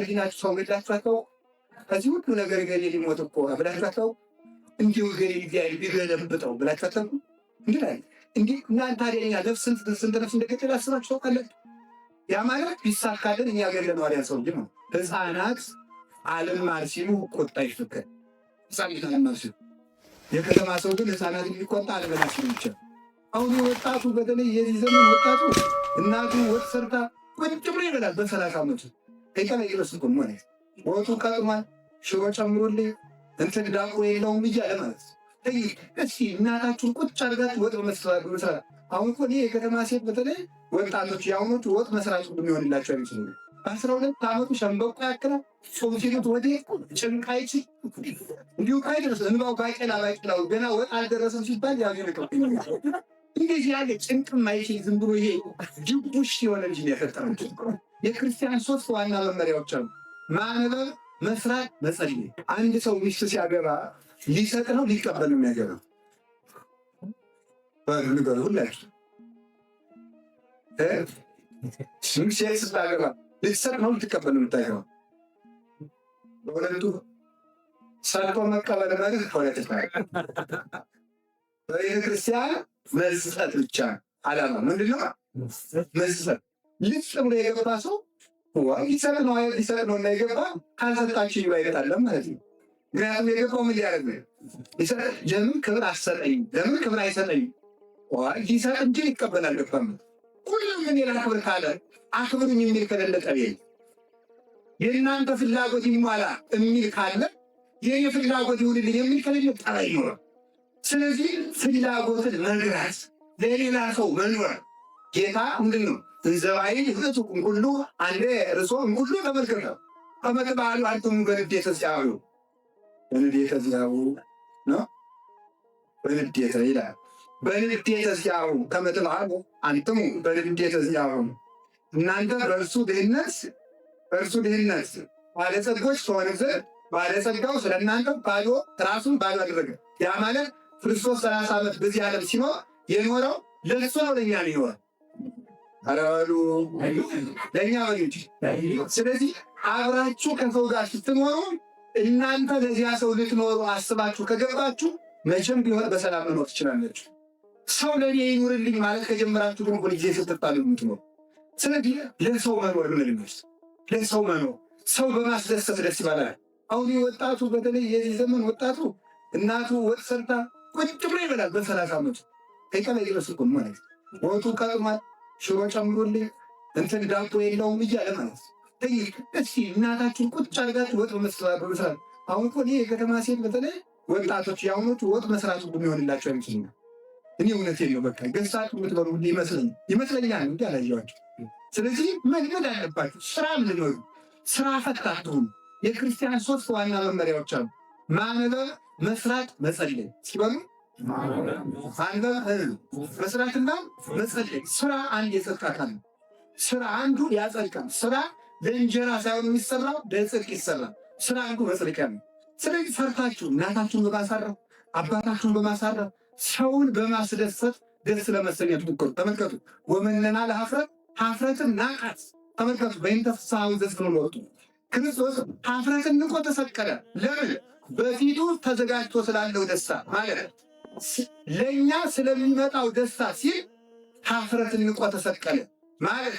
ዲናችሁ ሰው ገድላችሁ ከዚህ ሁሉ ነገር ገሌ ሊሞት እኮ ብላችሁ እንዲሁ ገሌ ቢገለብጠው ብላችሁ አታውቁም? እንዲህ እናንተ ታዲያ ነፍስ ስንት ነፍስ እንደገደለ አስባችሁ ታውቃላችሁ? ያ ማለት ቢሳካልን እኛ ገድለነዋል ያን ሰው እንጂ ነው። ሕፃናት አልማር ሲሉ ቁጣ ይፈቀድ። ሕፃናት አልማር ሲሉ የከተማ ሰው ግን ሕፃናት ሊቆጣ አልበላ ሲሉ ብቻ። አሁን ወጣቱ በተለይ የዚህ ዘመን ወጣቱ እናቱ ወጥ ሰርታ ቁጭ ብሎ ይበላል። በ30 ዓመቱ ከቀለ ይረስ እኮ ማለት ወጡ ቀጥሟል፣ ሽሮ ጨምሮልኝ እንትን ዳቦ የለውም እያለ ማለት እስኪ እናታችሁን ቁጭ አድርጋችሁ ወጥ መስራት። አሁን እኮ እኔ የከተማ ሴት በተለይ ወጣቶች የአሁኖቹ ወጥ መስራት ሁሉ የሚሆንላቸው አይመስሉ። በ12 ዓመቱ ሸንበቆ ያክላል ጾም ሲሉት ወደ ጭንቃይች እንዲሁ ካይደርስ እንባው ባቄላው ገና ወጥ አልደረሰም ሲባል ያገረቀው እንደዚህ ያለ ጭንቅም አይችል ዝም ብሎ ይሄ ጅቡሽ የሆነ ልጅ ያፈጠረው። የክርስቲያን 3 ዋና መመሪያዎች አሉ። ማንበብ፣ መስራት፣ መጸለይ። አንድ ሰው ሚስት ሲያገባ ሊሰጥ ነው ሊቀበል ነው የሚያገባው? ንገሩ ሁላችሁ። ሚስት ስታገባ ልትሰጥ ነው ልትቀበል ነው የምታገባው? በሁለቱ ሰጥቶ መቀበል ማለት ፖለቲካ። በቤተክርስቲያን መስጠት ብቻ አላማ ምንድነው? መስጠት። ልጽ ብሎ የገባ ሰው ሊሰጥ ነው እና የገባ ካልሰጣችሁ ይባይታለም ማለት ነው። ምክንያቱም የገባው ምን ሊያደርግ ነው? ለምን ክብር አሰጠኝ? ለምን ክብር አይሰጠኝ? ሊሰጥ እንጂ ሊቀበል አልገባም። ሁሉም ምን ላክብር ካለ አክብሩኝ የሚል ከሌለ ጠብ የለም። የእናንተ ፍላጎት ይሟላ የሚል ካለ የኔ ፍላጎት ይሁንልኝ የሚል ከሌለ ጠብ አይኖርም። ስለዚህ ፍላጎትን መግራት፣ ለሌላ ሰው መኖር። ጌታ ምንድን ነው? እንዘባይ ህቱኩም ሁሉ አንዴ ርሶ ሁሉ ተመልከተው ከመጥባሉ አንቱም በንዴተ ዚአሁ በንዴተ ዚአሁ ነው። በንዴተ ይላል። በንዴተ ዚአሁ ከመጥባሉ አንቱም በንዴተ ዚአሁ እናንተ በእርሱ ድህነት ባለጸጎች ከሆነ ዘንድ ባለጸጋው ስለ እናንተ ባዶ ራሱን ባዶ አደረገ። ያ ማለት ክርስቶስ 30 ዓመት በዚህ ዓለም ሲኖር የኖረው ለእሱ ነው፣ ለእኛ ነው ይኖራል። አረባሉ ለእኛ ወልጅ። ስለዚህ አብራችሁ ከሰው ጋር ስትኖሩ እናንተ ለዚያ ሰው ልትኖሩ አስባችሁ ከገባችሁ መቼም ቢሆን በሰላም መኖር ትችላላችሁ። ሰው ለእኔ ይኑርልኝ ማለት ከጀመራችሁ ግን ሁል ጊዜ ስትጣሉ የምትኖሩ። ስለዚህ ለሰው መኖር ምንልመስ ለሰው መኖር ሰው በማስደሰት ደስ ይባላል። አሁን ወጣቱ በተለይ የዚህ ዘመን ወጣቱ እናቱ ወጥ ሰርታ ቁጭ ብሎ ይበላል። በ30 ዓመቱ ከቀለ ይረስ እኮ ማለት ወጡ ቀጥሟል፣ ሽሮ ጨምሮልኝ እንትን ዳቦ የለውም እያለ ማለት እስኪ እናታችሁን ቁጭ አድርጋችሁ ወጥ በመስራት። አሁን እኮ እኔ የከተማ ሴት በተለይ ወጣቶች የአሁኖቹ ወጥ መስራት ሁሉ የሚሆንላቸው አይመስለኝም። እኔ እውነቴን ነው። በቃ ገዝታችሁ የምትበሉ ይመስለኛል እንዲ አላየኋቸው። ስለዚህ መልመድ አለባችሁ። ስራ ምንኖሩ ስራ ፈት አትሁኑ። የክርስቲያን 3 ዋና መመሪያዎች አሉ። ማንበብ፣ መስራት፣ መጸለይ። ሲበሉ ማንበብ፣ መስራትና መጸለይ። ስራ አንድ የጽድቅ አካል ነው። ስራ አንዱ ያጸድቃል። ስራ ለእንጀራ ሳይሆን የሚሰራው ለጽድቅ ይሰራል። ስራ አንዱ መጽደቂያ ነው። ስለዚህ ሰርታችሁ እናታችሁን በማሳረፍ አባታችሁን በማሳረፍ ሰውን በማስደሰት ደስ ለመሰኘት ትኩሩ። ተመልከቱ። ወመነና ለሀፍረት ሀፍረትን ናቃት። ተመልከቱ። በእንተ ፍስሐ ዘእስክንሎቱ ክርስቶስ ሀፍረትን ንቆ ተሰቀለ። ለምን? በፊቱ ተዘጋጅቶ ስላለው ደስታ ማለት ለእኛ ስለሚመጣው ደስታ ሲል ሀፍረትን ንቆ ተሰቀለ ማለት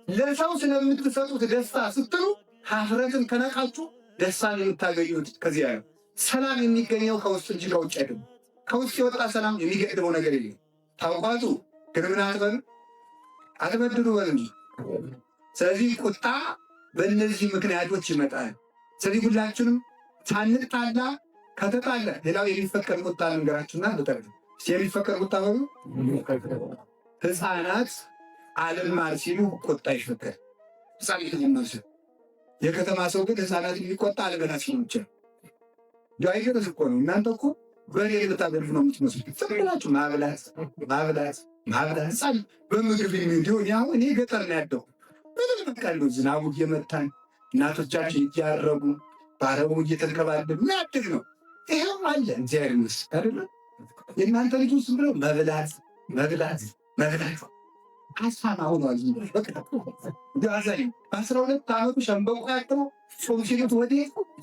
ለሰው ስለምትሰጡት ደስታ ስትሉ ሀፍረትን ከነቃችሁ ደስታን የምታገኙት ከዚያ ነው። ሰላም የሚገኘው ከውስጥ እንጂ ከውጭ አይደለም። ከውስጥ የወጣ ሰላም የሚገድበው ነገር የለም። ታውቋቱ ግን ምን አትበድሉ በል እንጂ። ስለዚህ ቁጣ በእነዚህ ምክንያቶች ይመጣል። ስለዚህ ሁላችንም ሳንጣላ ከተጣላ ሌላው የሚፈቀድ ቁጣ ልንገራችሁና ልጠር የሚፈቀድ ቁጣ በሉ ሕፃናት አልማር ሲሉ ቁጣ ይፈቀድ። ሕፃን የተጀመር ሲሉ የከተማ ሰው ግን ሕፃናት የሚቆጣ አልበላ ሲሉ ብቻ አይገረስ እኮ ነው። እናንተ እኮ በሬ ልታገርፍ ነው የምትመስሉት። ስብላችሁ ማብላት ሕፃን በምግብ እንዲሆን ያሁን እኔ ገጠር ነው ያደው ምንም በቃሉ ዝናቡ እየመታን እናቶቻችን እያረቡ ባረቡ እየተንከባለሉ ምናድግ ነው። ይኸው አለ እግዚአብሔር ይመስገን አይደለ? የእናንተ ልጆች ዝም ብለው መብላት አሳማ ሆኗል። ዛዛኝ 12 ዓመቱ ሸንበቆ ያቅመው ጾም ሲሉት ወዴ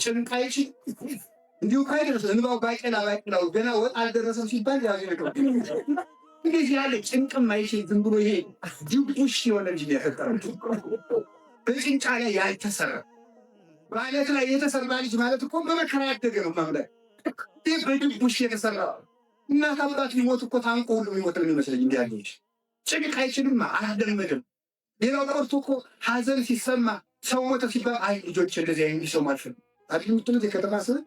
ጭንቅ አይችል እንዲሁ ካይደርስ እንባው ባቄላው ገና ወጥ አልደረሰም ሲባል ያዙ ይነቀው እንደዚህ ያለ ጭንቅም አይችል ዝም ብሎ ይሄ ድቡሽ የሆነ ልጅ ያፈጠረው በጭንጫ ላይ ያልተሰራ በአለት ላይ የተሰራ ልጅ ማለት እኮ በመከራ ያደገ ነው። ማምላይ ይህ በድቡሽ የተሰራ እናት አባት ሊሞት እኮ ታንቆ ሁሉ የሚሞት ነው የሚመስለኝ። እንዲህ ያለ ልጅ ጭንቅ አይችልም፣ አልደመድም። ሌላው ቀርቶ እኮ ሀዘን ሲሰማ ሰው ሞተ ሲባል አይ ልጆች እንደዚህ አይነት ሰው ማልፈልግ አይደል የምትሉት የከተማ ሰው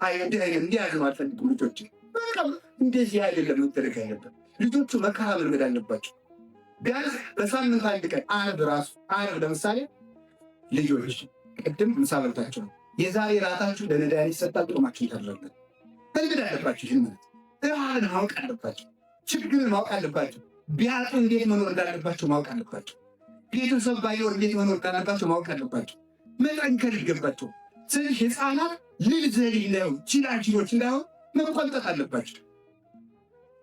አይ እንዲህ ያለ ነው አልፈልግም ልጆች በቃ እንደዚህ አይደለም መደረግ ያለበት። ልጆቹ መከራ መልመድ አለባቸው። ቢያንስ በሳምንት አንድ ቀን ዓርብ ለምሳሌ ልጆች ቅድም ምሳ በልታቸው የዛሬ ራታችሁ ለነዳያን ይሰጣል፣ ጥቅማችሁን ታደርጋላችሁ። መልመድ አለባቸው። ይህን ማለት ረሃብን ማወቅ አለባቸው። ችግርን ማወቅ አለባቸው። ቢያጡ እንዴት መኖር እንዳለባቸው ማወቅ አለባቸው። ቤተሰብ ባይኖር እንዴት መኖር እንዳለባቸው ማወቅ አለባቸው። መጠንከር ይገባቸው። ስለዚህ ህፃናት ልል ዘል እንዳይሆን ችላችሎች እንዳይሆን መቆንጠጥ አለባቸው።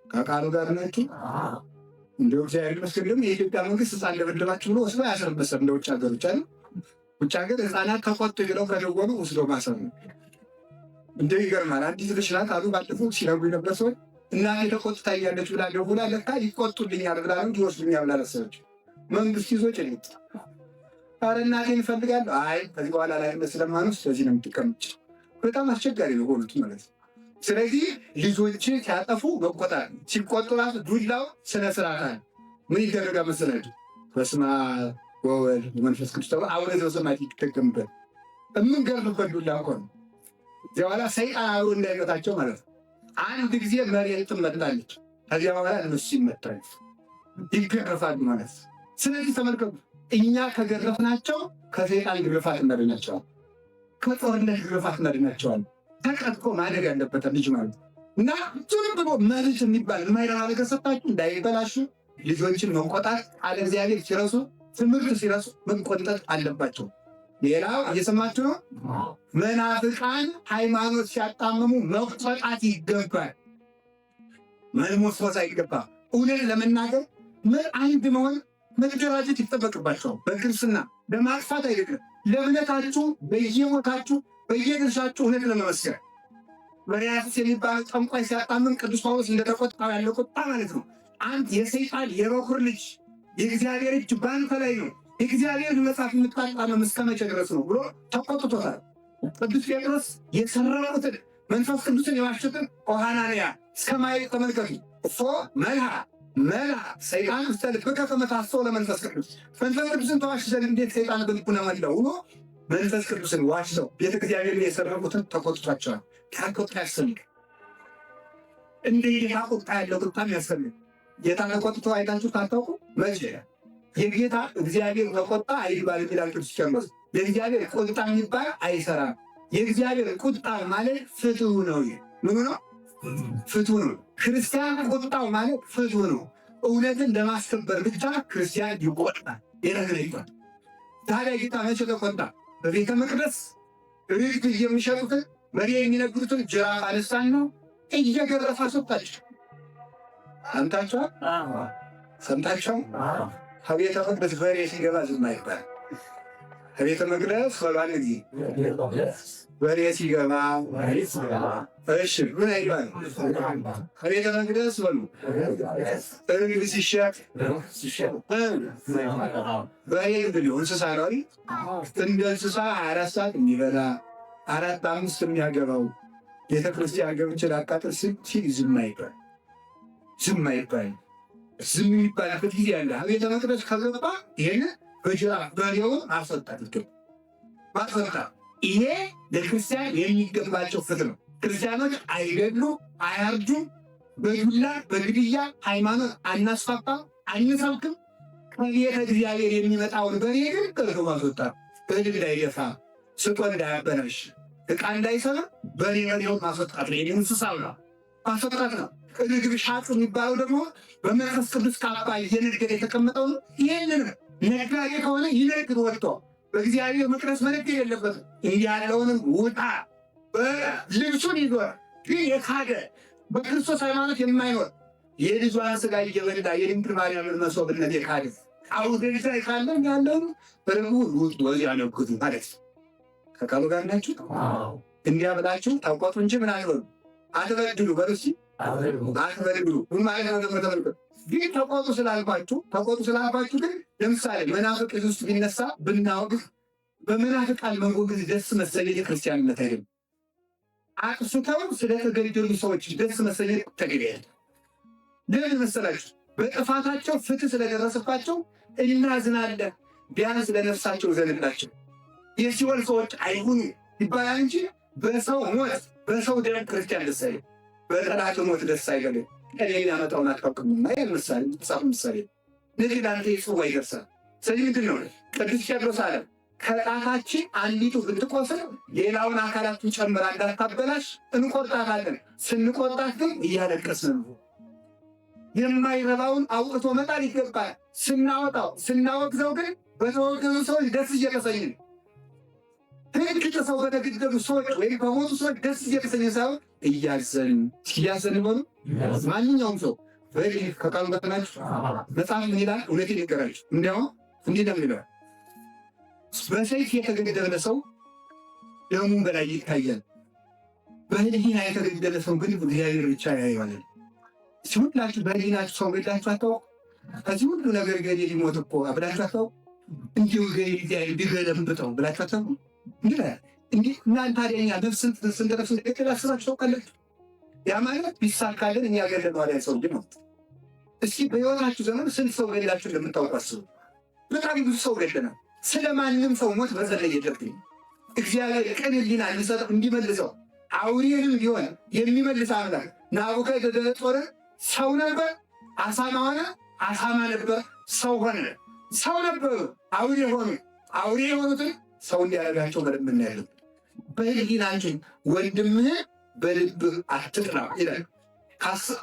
ከቃሉ ጋር ናቸው። እንዲሁ እግዚአብሔር ይመስገን ደግሞ የኢትዮጵያ መንግስት ህፃን ለበደላችሁ ብሎ ወስዶ አያሰርበሰም። እንደ ውጭ ሀገሮች አለ። ውጭ ሀገር ህፃናት ተቆጡ ብለው ከደወሉ ወስዶ ማሰር ነው። እንደው ይገርማል። አንዲት ልጅ ናት አሉ ባለፈው ሲነግሩኝ ነበር ሰዎች እናቴ ተቆጥታ እያለች ብላ ደውላ ለካ ይቆጡልኛል ብላ ነው ይወስዱኛል ብላ አሰበች። መንግስት ይዞ ጭኔት ኧረ እናቴን እፈልጋለሁ። አይ ከዚህ በኋላ ላይ ስለማነው ስለዚህ ነው የምትቀምጭ። በጣም አስቸጋሪ ነው ሆኑት ማለት ነው። ስለዚህ ልጆች ሲያጠፉ መቆጣት፣ ሲቆጡ ራሱ ዱላው ስነ ስርዓት ምን ይደረጋል መሰላችሁ? በስመ አብ ወወልድ ወመንፈስ ቅዱስ ተብሎ አቡነ ዘበሰማያት ይጠቀምበት የምንገርምበት ዱላ እኮ ነው። እዚያ በኋላ ሰይጣን አብሮ እንዳይመታቸው ማለት ነው። አንድ ጊዜ መሬት ትመታለች፣ ከዚያ በኋላ እነሱ ይመታሉ፣ ይገረፋሉ ማለት ነው። ስለዚህ ተመልከቱ፣ እኛ ከገረፍናቸው ከሰይጣን ግርፋት እናድናቸዋል፣ ከጦርነት ግርፋት እናድናቸዋል። ተቀጥቆ ማደግ ያለበት ልጅ ማለት እና ዝም ብሎ መርህ የሚባል የማይረባ ነገር ሰጣችሁ እንዳይበላሹ ልጆችን መቆጣት አለ። እግዚአብሔር ሲረሱ ትምህርት ሲረሱ መቆጠጥ አለባቸው። ሌላው እየሰማችሁ ነው። መናፍቃን ሃይማኖት ሲያጣምሙ መቆጣት ይገባል። መልሞስሞስ አይገባም። እውነት ለመናገር አንድ መሆን መደራጀት ይጠበቅባቸዋል። በክርስትና ለማጥፋት አይደለም፣ ለእምነታችሁ በየቦታችሁ በየድርሻችሁ እውነት ለመመስከር። በሪያስ የሚባል ጠንቋይ ሲያጣምም ቅዱስ ጳውሎስ እንደተቆጣው ያለ ቁጣ ማለት ነው። አንድ የሰይጣን የበኩር ልጅ የእግዚአብሔር እጅ ባንተ ላይ ነው፣ የእግዚአብሔር መጽሐፍ የምታጣመም እስከ መቼ ድረስ ነው ብሎ ተቆጥቶታል። ቅዱስ ጴጥሮስ የሰረቁትን መንፈስ ቅዱስን የዋሸትን ኦሃናንያ እስከ ማየት ተመልከቱ። እፎ መልሃ ሰይጣን ውስተ ልብከ ከመ ታሰው ለመንፈስ ቅዱስ መንፈስ ቅዱስን ተዋሽ ዘንድ እንዴት ሰይጣን በልቡና መላው ብሎ መንፈስ ቅዱስን ዋሽተው ቤተ እግዚአብሔር የሰረቁትን ተቆጥቷቸዋል። ታቆጣ ያስፈልግ እንደ ጌታ ቁጣ ያለው ቁጣም ያስፈልግ። ጌታ ተቆጥቶ አይታችሁ ታውቁ? መቼ የጌታ እግዚአብሔር ተቆጣ አይባል ይላል ቅዱስ ቄርሎስ። የእግዚአብሔር ቁጣ የሚባል አይሰራም። የእግዚአብሔር ቁጣ ማለት ፍትሁ ነው። ምኑ ነው? ፍትሁ ነው። ክርስቲያን ቁጣው ማለት ፍትሁ ነው። እውነትን ለማስከበር ብቻ ክርስቲያን ይቆጣል፣ ይረግረኛል። ታዲያ ጌታ መቼ ተቆጣ? በቤተ መቅደስ ርግብ የሚሸጡትን በሬ የሚነግሩትን ጅራፍ አነሳን ነው እየገረፋ ሰጣቸው። ሰምታችኋል? ከቤተ መቅደስ በሬ ሲገባ ዝም አይባል። ከቤተ መቅደስ በባለ ጊዜ በሬ ሲገባ እሺ ምን አይባል? ከቤተ መቅደስ በሉ ርግብ ሲሸጥ በሬ እንግዲህ እንስሳ ነው። እንደ እንስሳ 24 ሰዓት የሚበላ 4-5 የሚያገባው ቤተክርስቲያን ገብቼ ላቃጥል ሲል ዝም አይባል። ዝም የሚባልበት ጊዜ አለ። ቤተ መቅደስ ከገባ ይሄን በጅራፍ በሬውን ማስወጣት ይገባል። ይሄ ለክርስቲያን የሚገባቸው ፍትህ ነው። ክርስቲያኖች አይገድሉ፣ አያርጁ፣ በዱላ በግድያ ሃይማኖት አናስፋፋም፣ አንሰብክም። ከቤተ እግዚአብሔር የሚመጣውን በሬ ግን ቅርቶ ማስወጣት፣ እህል እንዳይደፋ፣ ስጦ እንዳያበላሽ፣ ዕቃ እንዳይሰራ በሬውን ማስወጣት ነው። እንስሳው ነው ማስወጣት ነው። ርግብ ሻጩ የሚባለው ደግሞ በመንፈስ ቅዱስ ካባ እየነገደ የተቀመጠው ነው። ይህንን ነጋዴ ከሆነ ይነግድ ወጥቶ በእግዚአብሔር መቅደስ መነገድ የለበትም። እንዲህ ያለውንም ውጣ። ልብሱን ይዞር ግን የካደ በክርስቶስ ሃይማኖት የማይኖር የልጇን ሥጋ እየበላ የድንግል ማርያምን መሶብነት የካደ አውደልታ ካለን ያለው በረቡ ሩጥ ወዚያ ነው ኩቱ ማለት ከቃሉ ጋር ናችሁ። እንዲያ ብላችሁ ታውቋቱ እንጂ ምን አይሆን አትበድሉ በርሲ አትበድሉ ምን ማለት ነው? ደግሞ ተመልከቱ። ግን ተቆጡ ስላልኳችሁ ግን ለምሳሌ መናፍቅ ውስጥ ቢነሳ ብናውቅ በመናፍቃን መወገዝ ደስ መሰለኝ ክርስቲያንነት አይደለም። አቅሱተው ስለተገደሉ ሰዎች ደስ መሰለኝ ተገቢ አይደለም። ለምን መሰላችሁ? በጥፋታቸው ፍትህ ስለደረሰባቸው እናዝናለን። ቢያንስ ለነፍሳቸው ዘንላቸው የሲኦል ሰዎች አይሁኑ ይባላል እንጂ በሰው ሞት በሰው ደም ክርስቲያን ደስ አይልም። በጠላት ሞት ደስ አይልም። ቀሌል ያመጣውን አታውቅምና ምሳሌ ጻፍ ምሳሌ ለዚህ ለአንተ የጽዋ ይደርሳል። ስለዚህ ምንድን ነው ቅዱስ ጴጥሮስ አለ ከጣታችን አንዲቱ ብትቆስል ሌላውን አካላቱን ጨምራ እንዳታበላሽ እንቆርጣታለን። ስንቆርጣት ግን እያለቀስን ነው። የማይረባውን አውጥቶ መጣል ይገባል። ስናወግዘው ግን በተወገዙ ሰዎች ደስ እየተሰኘን፣ ሕግ ጥሰው በተገደሉ ሰዎች ወይም በሞቱ ሰዎች ደስ እየተሰኘን ሳይሆን እያዘን ሆኑ። ማንኛውም ሰው ከቃሉ ጋር ናችሁ። መጽሐፍ ምን ይላል? እውነቴን ይገራችሁ። እንዲያውም እንዲህ ነው የሚለው በሰይፍ የተገደለ ሰው ደሙን በላይ ይታያል። በህሊና የተገደለ ሰው ግን እግዚአብሔር ብቻ ያየዋል። ሁላችሁ በህሊናችሁ ሰው ገድላችሁ አታውቁ? ከዚህ ሁሉ ነገር ገዴ ሊሞት እኮ ብላችሁ አታውቁ? እንዲሁ ቢገለምብጠው ብላችሁ አታውቁ? እንዲህ እናንተ ታዲያ እኛ ነፍስን ስንት ነፍስ እንደገደል አስባችሁ ታውቃላችሁ? ያ ማለት ቢሳካልን እኛ ገድለነዋል ያን ሰው እንጂ ነው። እስኪ በሕይወታችሁ ዘመን ስንት ሰው ገድላችሁ እንደምታውቁ አስቡ። በጣም ብዙ ሰው ገድለናል። ስለ ማንም ሰው ሞት መጸለይ የለብንም። እግዚአብሔር ቅን ሕሊና እንዲመልሰው አውሬንም ቢሆን የሚመልስ አምላክ ናቡከደነፆርን ሰው ነበር፣ አሳማ ሆነ፣ አሳማ ነበር፣ ሰው ሆነ። ሰው ነበሩ፣ አውሬ ሆኑ። አውሬ የሆኑትን ሰው እንዲያደርጋቸው በደንብ እናያለን። በሕሊናችን ወንድምህ በልብህ አትጥላው ይላል።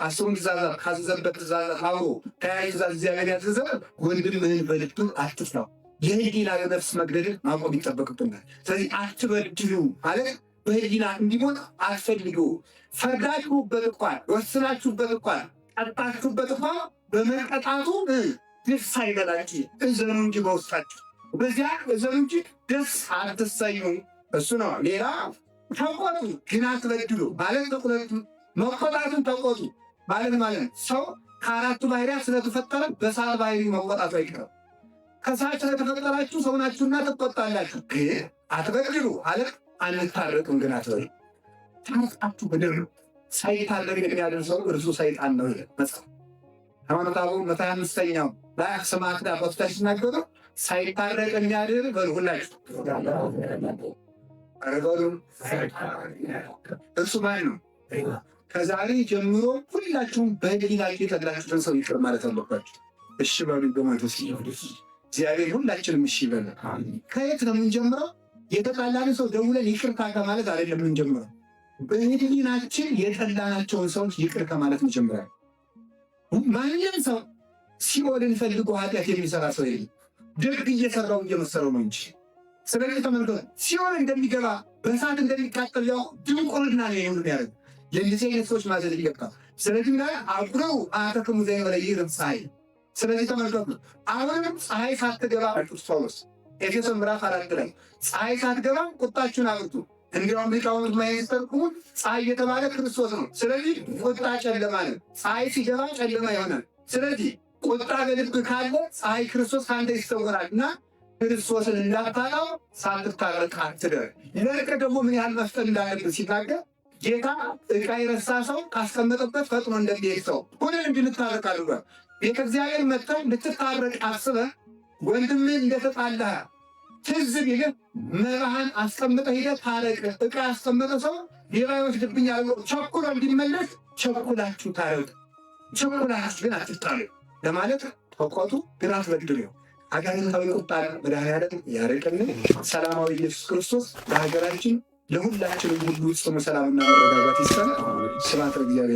አስሩን ትእዛዛት ካዘዘበት ትእዛዛት አብሮ ተያይ ትእዛዝ እግዚአብሔር ያዘዘ ወንድምህን በልብህ አትጥላው። የሕሊና ነፍስ መግደልን ማቆም ይጠበቅብናል። ስለዚህ አትበድሉ ማለት በሕሊና እንዲሞት አትፈልጉ። ፈርዳችሁበት እንኳን ወስናችሁበት እንኳን ቀጣችሁበት እንኳን በመቀጣቱ ደስ አይበላችሁ፣ እዘኑ እንጂ በውስጣችሁ በዚያ እዘኑ እንጂ ደስ አትሰኙ። እሱ ነው። ሌላ ተቆጡ ግን አትበድሉ ማለት ተቆጡ። መቆጣቱን ተቆጡ ማለት ሰው ከአራቱ ባህሪያት ስለተፈጠረ በእሳት ባህሪ መቆጣቱ አይቀርም። ከእሳት ስለተፈጠራችሁ ሰው ናችሁና ትቆጣላችሁ። ግን አትበድሉ አለ። አንታረቅም ግን አትበድሉ። ታርቃችሁ በደሉ ሳይታረቅ የሚያደርሰው እርሱ ሰይጣን ነው ይላል መጽሐፍ። ሃይማኖተ አበው 125ኛው ላይ አክሰማት አባቶች ሲናገሩ ሳይታረቅ የሚያድር በሉ ሁላችሁ አረጋሉ እርሱ ማን ነው? ከዛሬ ጀምሮ ሁላችሁም በሕሊናችሁ የተገላችሁትን ሰው ይቅር ማለት አለባችሁ። እሺ በሉ በማለት እግዚአብሔር ሁላችንም እሺ በሉ። ከየት ነው የምንጀምረው? የተጣላን ሰው ደውለን ይቅርታ ከማለት አይደለም የምንጀምረው። በሕሊናችን የጠላናቸውን ሰዎች ይቅር ከማለት እንጀምራለን። ማንም ሰው ሲኦልን ፈልጎ ኃጢአት የሚሰራ ሰው የለም። ደግ እየሰራው እየመሰለው ነው እንጂ። ስለዚህ ተመልከቱ፣ ሲኦል እንደሚገባ በእሳት እንደሚቃጠል ያው ድንቁርና ነው ይሁን ያደርግ ለእንደዚህ አይነት ሰዎች ማዘል ይገባል። ስለዚህ ና አቁረው አተክሙ ዘይበለ ይርም ፀሐይ። ስለዚህ ተመልከቱ፣ አሁንም ፀሐይ ሳትገባ ቅዱስ ጳውሎስ ኤፌሶን ምዕራፍ 4 ላይ ፀሐይ ሳትገባ ቁጣችሁን አብርቱ። እንዲያውም ሊቃውንት ማይስተርኩሙ ፀሐይ የተባለ ክርስቶስ ነው። ስለዚህ ቁጣ ጨለማ ነው። ፀሐይ ሲገባ ጨለማ ይሆናል። ስለዚህ ቁጣ በልብ ካለ ፀሐይ ክርስቶስ ከአንተ ይሰወራል እና ክርስቶስን እንዳታጣው ሳትታረቅ አትደር። ለእርቅ ደግሞ ምን ያህል መፍጠን እንዳለብን ሲናገር ጌታ ዕቃ የረሳ ሰው ካስቀመጠበት ፈጥኖ እንደሚሄድ ሰው ሁነን እንድንታረቅ አድርጓል። ቤተ እግዚአብሔር መጥተው እንድትታረቅ አስበህ ወንድምህን እንደተጣላህ ትዝ ቢልህ መባህን አስቀምጠህ ሄደህ ታረቅ። ዕቃ ያስቀመጠ ሰው ሌባ ይወስድብኛል ቸኩሎ እንዲመለስ ቸኩላችሁ ታረቅ። ቸኩላችሁ ግን አትጣሉ ለማለት ተቆጡ ግን አትበድሉ። አጋንንታዊ ቁጣ መድኃኔዓለም ያርቅልን። ሰላማዊ ኢየሱስ ክርስቶስ ለሀገራችን ለሁላችንም ሁሉ ፍጹም ሰላምና መረጋጋት ይስጠን። ስብሐት ለእግዚአብሔር።